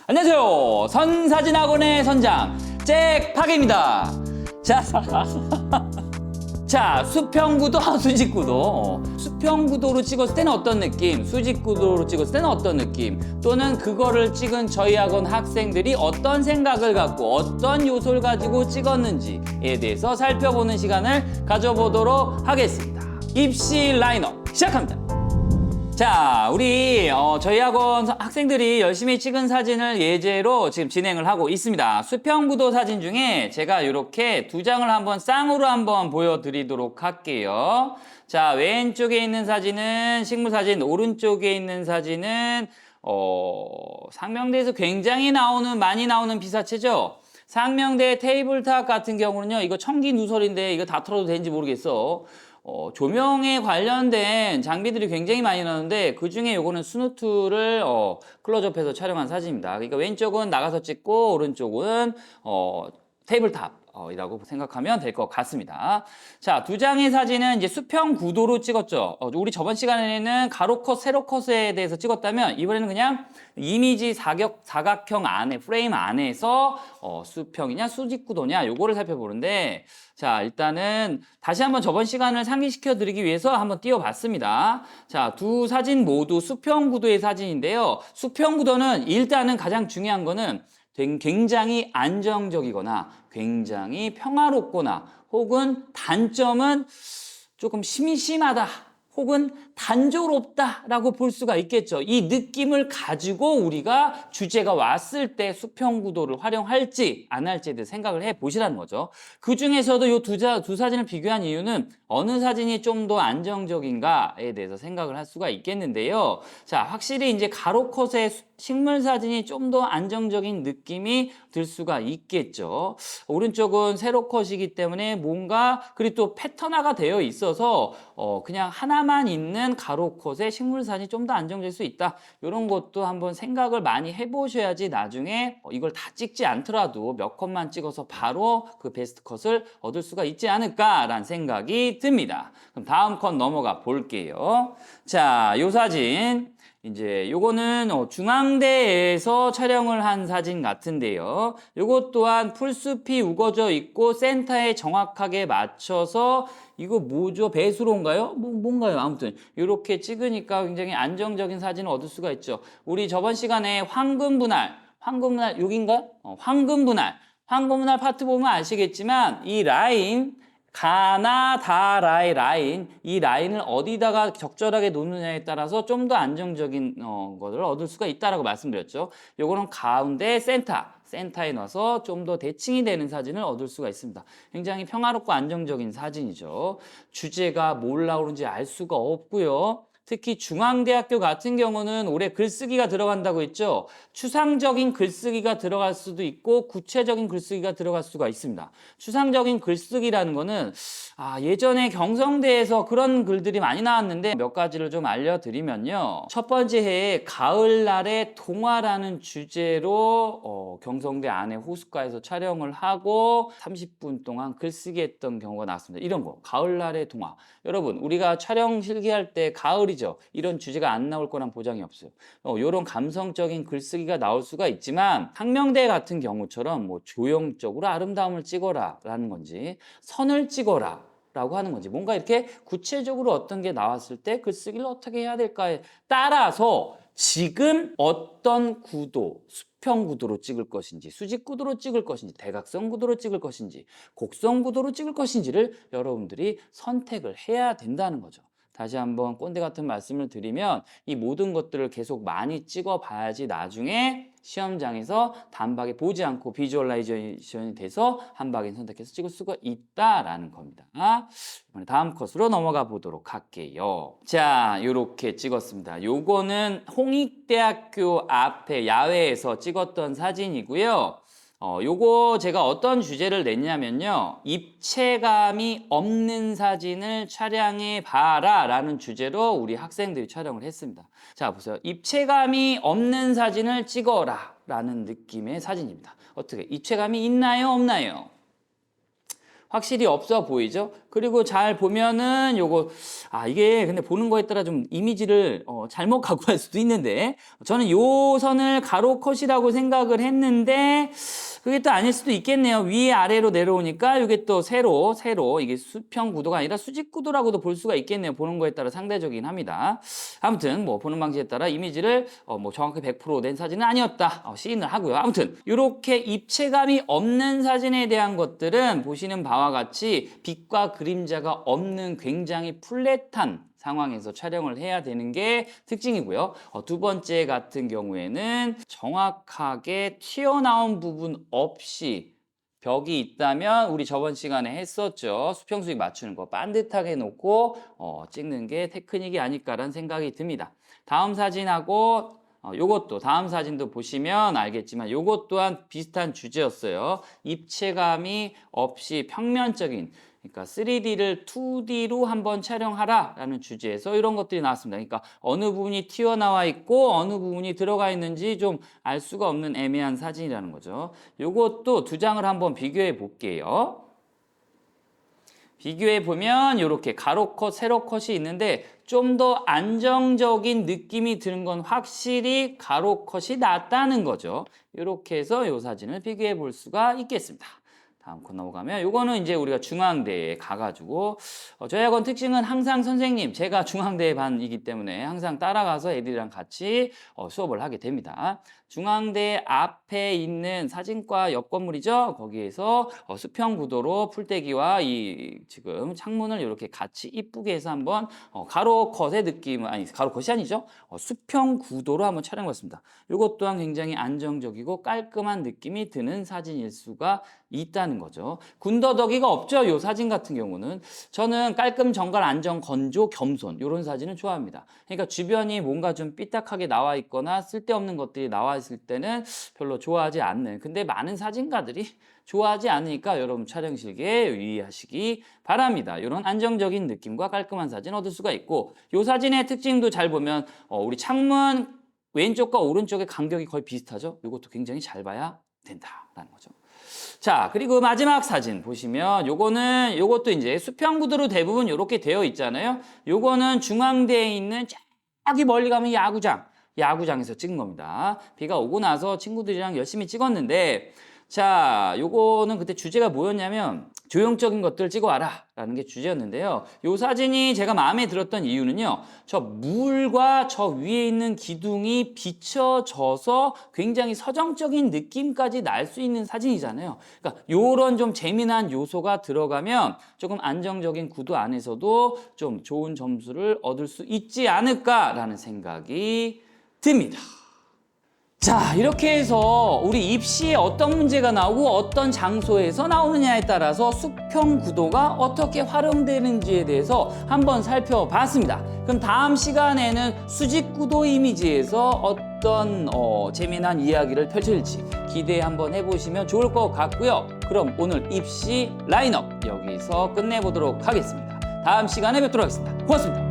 안녕하세요. 선사진학원의 선장 잭팍입니다. 자, 자, 수평구도, 수직구도. 수평구도로 찍었을 때는 어떤 느낌? 수직구도로 찍었을 때는 어떤 느낌? 또는 그거를 찍은 저희 학원 학생들이 어떤 생각을 갖고 어떤 요소를 가지고 찍었는지에 대해서 살펴보는 시간을 가져보도록 하겠습니다. 입시 라인업 시작합니다. 자, 우리 저희 학원 학생들이 열심히 찍은 사진을 예제로 지금 진행을 하고 있습니다. 수평구도 사진 중에 제가 이렇게 두 장을 한번 쌍으로 한번 보여드리도록 할게요. 자, 왼쪽에 있는 사진은 식물 사진, 오른쪽에 있는 사진은 상명대에서 굉장히 많이 나오는 피사체죠. 상명대 테이블탑 같은 경우는요, 이거 청기 누설인데 이거 다 털어도 되는지 모르겠어. 조명에 관련된 장비들이 굉장히 많이 나오는데 그 중에 요거는 스누트를 클로즈업해서 촬영한 사진입니다. 그러니까 왼쪽은 나가서 찍고 오른쪽은 테이블탑 이라고 생각하면 될 것 같습니다. 자, 두 장의 사진은 이제 수평 구도로 찍었죠. 우리 저번 시간에는 가로컷, 세로컷에 대해서 찍었다면 이번에는 그냥 이미지 사각형 안에, 프레임 안에서 수평이냐 수직구도냐 요거를 살펴보는데, 자, 일단은 다시 한번 저번 시간을 상기시켜 드리기 위해서 한번 띄워봤습니다. 자, 두 사진 모두 수평 구도의 사진인데요. 수평 구도는 일단은 가장 중요한 거는 굉장히 안정적이거나 굉장히 평화롭거나 혹은 단점은 조금 심심하다 혹은 단조롭다라고 볼 수가 있겠죠. 이 느낌을 가지고 우리가 주제가 왔을 때 수평구도를 활용할지 안 할지에 대해 생각을 해보시라는 거죠. 그 중에서도 이 두 사진을 비교한 이유는 어느 사진이 좀 더 안정적인가에 대해서 생각을 할 수가 있겠는데요. 자, 확실히 이제 가로컷의 식물 사진이 좀 더 안정적인 느낌이 들 수가 있겠죠. 오른쪽은 세로컷이기 때문에 뭔가 그리고 또 패턴화가 되어 있어서 그냥 하나만 있는 가로컷의 식물 사진이 좀 더 안정될 수 있다. 이런 것도 한번 생각을 많이 해보셔야지 나중에 이걸 다 찍지 않더라도 몇 컷만 찍어서 바로 그 베스트 컷을 얻을 수가 있지 않을까라는 생각이 듭니다. 그럼 다음 컷 넘어가 볼게요. 자, 이 사진. 이제 요거는 중앙대에서 촬영을 한 사진 같은데요. 요것 또한 풀숲이 우거져 있고 센터에 정확하게 맞춰서 이거 뭐죠? 배수로인가요? 뭔가요? 아무튼 이렇게 찍으니까 굉장히 안정적인 사진을 얻을 수가 있죠. 우리 저번 시간에 황금분할 여긴가? 황금분할 파트 보면 아시겠지만 이 라인 가나다라의 라인, 이 라인을 어디다가 적절하게 놓느냐에 따라서 좀 더 안정적인 것을 얻을 수가 있다라고 말씀드렸죠. 요거는 가운데 센터에 놔서 좀 더 대칭이 되는 사진을 얻을 수가 있습니다. 굉장히 평화롭고 안정적인 사진이죠. 주제가 뭘 나오는지 알 수가 없고요. 특히 중앙대학교 같은 경우는 올해 글쓰기가 들어간다고 했죠. 추상적인 글쓰기가 들어갈 수도 있고 구체적인 글쓰기가 들어갈 수가 있습니다. 추상적인 글쓰기라는 거는 예전에 경성대에서 그런 글들이 많이 나왔는데 몇 가지를 좀 알려드리면요. 첫 번째 해에 가을날의 동화라는 주제로 경성대 안에 호숫가에서 촬영을 하고 30분 동안 글쓰기 했던 경우가 나왔습니다. 이런 거, 가을날의 동화. 여러분, 우리가 촬영 실기할 때 가을이죠. 이런 주제가 안 나올 거란 보장이 없어요. 이런 감성적인 글쓰기가 나올 수가 있지만 상명대 같은 경우처럼 뭐 조형적으로 아름다움을 찍어라 라는 건지 선을 찍어라 라고 하는 건지 뭔가 이렇게 구체적으로 어떤 게 나왔을 때 글쓰기를 어떻게 해야 될까에 따라서 지금 어떤 구도, 수평 구도로 찍을 것인지, 수직 구도로 찍을 것인지, 대각선 구도로 찍을 것인지, 곡선 구도로 찍을 것인지를 여러분들이 선택을 해야 된다는 거죠. 다시 한번 꼰대 같은 말씀을 드리면 이 모든 것들을 계속 많이 찍어 봐야지 나중에 시험장에서 단박에 보지 않고 비주얼라이제이션이 돼서 한 방에 선택해서 찍을 수가 있다라는 겁니다. 이번에 다음 컷으로 넘어가 보도록 할게요. 자, 요렇게 찍었습니다. 요거는 홍익대학교 앞에 야외에서 찍었던 사진이고요. 요거 제가 어떤 주제를 냈냐면요. 입체감이 없는 사진을 촬영해 봐라 라는 주제로 우리 학생들이 촬영을 했습니다. 자, 보세요. 입체감이 없는 사진을 찍어라 라는 느낌의 사진입니다. 어떻게? 입체감이 있나요? 없나요? 확실히 없어 보이죠? 그리고 잘 보면은 요거 이게 근데 보는 거에 따라 좀 이미지를 잘못 갖고 갈 수도 있는데 저는 요 선을 가로 컷이라고 생각을 했는데 그게 또 아닐 수도 있겠네요. 위 아래로 내려오니까 이게 또 세로 이게 수평 구도가 아니라 수직 구도라고도 볼 수가 있겠네요. 보는 거에 따라 상대적이긴 합니다. 아무튼 뭐 보는 방식에 따라 이미지를 뭐 정확히 100% 낸 사진은 아니었다 시인을 하고요. 아무튼 이렇게 입체감이 없는 사진에 대한 것들은 보시는 바와 같이 빛과 그림자가 없는 굉장히 플랫한 상황에서 촬영을 해야 되는 게 특징이고요. 두 번째 같은 경우에는 정확하게 튀어나온 부분 없이 벽이 있다면 우리 저번 시간에 했었죠. 수평 수직 맞추는 거 반듯하게 놓고 찍는 게 테크닉이 아닐까라는 생각이 듭니다. 다음 사진하고 요것도 다음 사진도 보시면 알겠지만 요것 또한 비슷한 주제였어요. 입체감이 없이 평면적인 그러니까 3D를 2D로 한번 촬영하라 라는 주제에서 이런 것들이 나왔습니다. 그러니까 어느 부분이 튀어나와 있고 어느 부분이 들어가 있는지 좀 알 수가 없는 애매한 사진이라는 거죠. 요것도 두 장을 한번 비교해 볼게요. 비교해 보면 이렇게 가로 컷, 세로 컷이 있는데 좀 더 안정적인 느낌이 드는 건 확실히 가로 컷이 낫다는 거죠. 이렇게 해서 이 사진을 비교해 볼 수가 있겠습니다. 다음 컷 넘어가면 요거는 이제 우리가 중앙대에 가가지고 저희 학원 특징은 항상 선생님 제가 중앙대 반이기 때문에 항상 따라가서 애들이랑 같이 수업을 하게 됩니다. 중앙대 앞에 있는 사진과 옆 건물이죠. 거기에서 수평 구도로 풀떼기와 이 지금 창문을 이렇게 같이 이쁘게 해서 한번 가로 컷의 느낌 아니 가로 컷이 아니죠. 수평 구도로 한번 촬영해봤습니다. 이것 또한 굉장히 안정적이고 깔끔한 느낌이 드는 사진일 수가 있다는 거죠. 군더더기가 없죠. 이 사진 같은 경우는 저는 깔끔, 정갈, 안정, 건조, 겸손 이런 사진을 좋아합니다. 그러니까 주변이 뭔가 좀 삐딱하게 나와 있거나 쓸데없는 것들이 나와 있을 때는 별로 좋아하지 않는 근데 많은 사진가들이 좋아하지 않으니까 여러분 촬영 실기에 유의하시기 바랍니다. 이런 안정적인 느낌과 깔끔한 사진 얻을 수가 있고 이 사진의 특징도 잘 보면 우리 창문 왼쪽과 오른쪽의 간격이 거의 비슷하죠. 이것도 굉장히 잘 봐야 된다라는 거죠. 자, 그리고 마지막 사진 보시면 요것도 이제 수평 구도로 대부분 이렇게 되어 있잖아요. 요거는 중앙대에 있는 저기 멀리 가면 야구장에서 찍은 겁니다. 비가 오고 나서 친구들이랑 열심히 찍었는데 자, 요거는 그때 주제가 뭐였냐면 조형적인 것들을 찍어와라 라는 게 주제였는데요. 요 사진이 제가 마음에 들었던 이유는요. 저 물과 저 위에 있는 기둥이 비춰져서 굉장히 서정적인 느낌까지 날 수 있는 사진이잖아요. 그러니까 요런 좀 재미난 요소가 들어가면 조금 안정적인 구도 안에서도 좀 좋은 점수를 얻을 수 있지 않을까라는 생각이 듭니다. 자, 이렇게 해서 우리 입시에 어떤 문제가 나오고 어떤 장소에서 나오느냐에 따라서 수평 구도가 어떻게 활용되는지에 대해서 한번 살펴봤습니다. 그럼 다음 시간에는 수직 구도 이미지에서 어떤 재미난 이야기를 펼칠지 기대 한번 해보시면 좋을 것 같고요. 그럼 오늘 입시 라인업 여기서 끝내보도록 하겠습니다. 다음 시간에 뵙도록 하겠습니다. 고맙습니다.